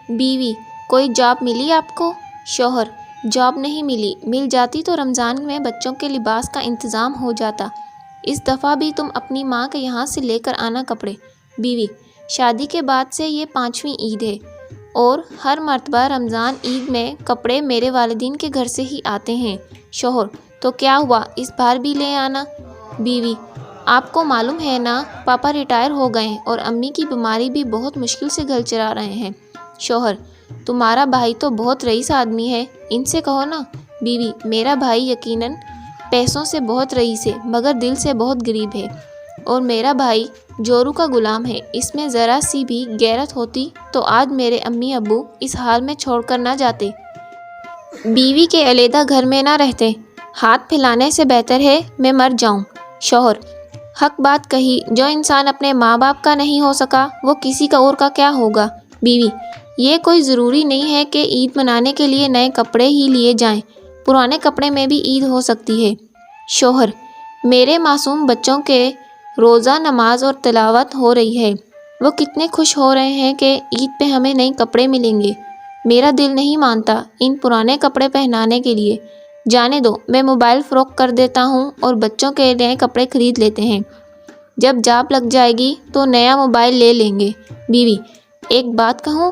بیوی: کوئی جاب ملی آپ کو؟ شوہر: جاب نہیں ملی، مل جاتی تو رمضان میں بچوں کے لباس کا انتظام ہو جاتا۔ اس دفعہ بھی تم اپنی ماں کے یہاں سے لے کر آنا کپڑے۔ بیوی: شادی کے بعد سے یہ 5ویں عید ہے اور ہر مرتبہ رمضان عید میں کپڑے میرے والدین کے گھر سے ہی آتے ہیں۔ شوہر: تو کیا ہوا، اس بار بھی لے آنا۔ بیوی: آپ کو معلوم ہے نا، پاپا ریٹائر ہو گئے اور امی کی بیماری بھی بہت مشکل سے گھر چلا رہے ہیں۔ شوہر: تمہارا بھائی تو بہت رئیس آدمی ہے، ان سے کہو نا۔ بیوی: میرا بھائی یقیناً پیسوں سے بہت رئیس ہے مگر دل سے بہت غریب ہے، اور میرا بھائی جورو کا غلام ہے۔ اس میں ذرا سی بھی غیرت ہوتی تو آج میرے امی ابو اس حال میں چھوڑ کر نہ جاتے۔ بیوی کے علیحدہ گھر میں نہ رہتے، ہاتھ پھیلانے سے بہتر ہے میں مر جاؤں۔ شوہر: حق بات کہی، جو انسان اپنے ماں باپ کا نہیں ہو سکا وہ کسی کا اور کا کیا ہوگا۔ بیوی: یہ کوئی ضروری نہیں ہے کہ عید منانے کے لیے نئے کپڑے ہی لیے جائیں، پرانے کپڑے میں بھی عید ہو سکتی ہے۔ شوہر: میرے معصوم بچوں کے روزہ نماز اور تلاوت ہو رہی ہے، وہ کتنے خوش ہو رہے ہیں کہ عید پہ ہمیں نئے کپڑے ملیں گے۔ میرا دل نہیں مانتا ان پرانے کپڑے پہنانے کے لیے۔ جانے دو، میں موبائل فروخت کر دیتا ہوں اور بچوں کے نئے کپڑے خرید لیتے ہیں، جب جاب لگ جائے گی تو نیا موبائل لے لیں گے۔ بیوی: ایک بات کہوں،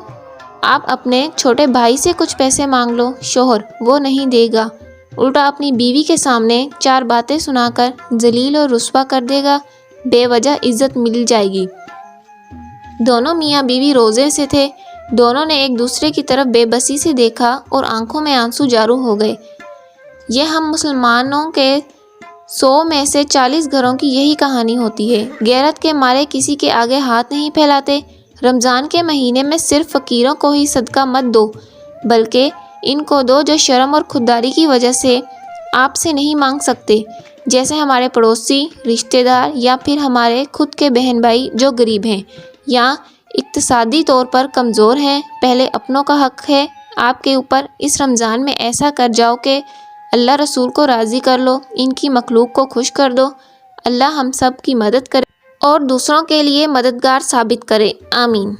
آپ اپنے چھوٹے بھائی سے کچھ پیسے مانگ لو۔ شوہر: وہ نہیں دے گا، الٹا اپنی بیوی کے سامنے 4 باتیں سنا کر ذلیل اور رسوا کر دے گا، بے وجہ عزت مل جائے گی۔ دونوں میاں بیوی روزے سے تھے، دونوں نے ایک دوسرے کی طرف بے بسی سے دیکھا اور آنکھوں میں آنسو جاری ہو گئے۔ یہ ہم مسلمانوں کے 100 میں سے 40 گھروں کی یہی کہانی ہوتی ہے۔ غیرت کے مارے کسی کے آگے ہاتھ نہیں پھیلاتے۔ رمضان کے مہینے میں صرف فقیروں کو ہی صدقہ مت دو، بلکہ ان کو دو جو شرم اور خودداری کی وجہ سے آپ سے نہیں مانگ سکتے، جیسے ہمارے پڑوسی، رشتہ دار یا پھر ہمارے خود کے بہن بھائی جو غریب ہیں یا اقتصادی طور پر کمزور ہیں۔ پہلے اپنوں کا حق ہے آپ کے اوپر، اس رمضان میں ایسا کر جاؤ کہ اللہ رسول کو راضی کر لو، ان کی مخلوق کو خوش کر دو۔ اللہ ہم سب کی مدد کرے اور دوسروں کے لیے مددگار ثابت کرے، آمین۔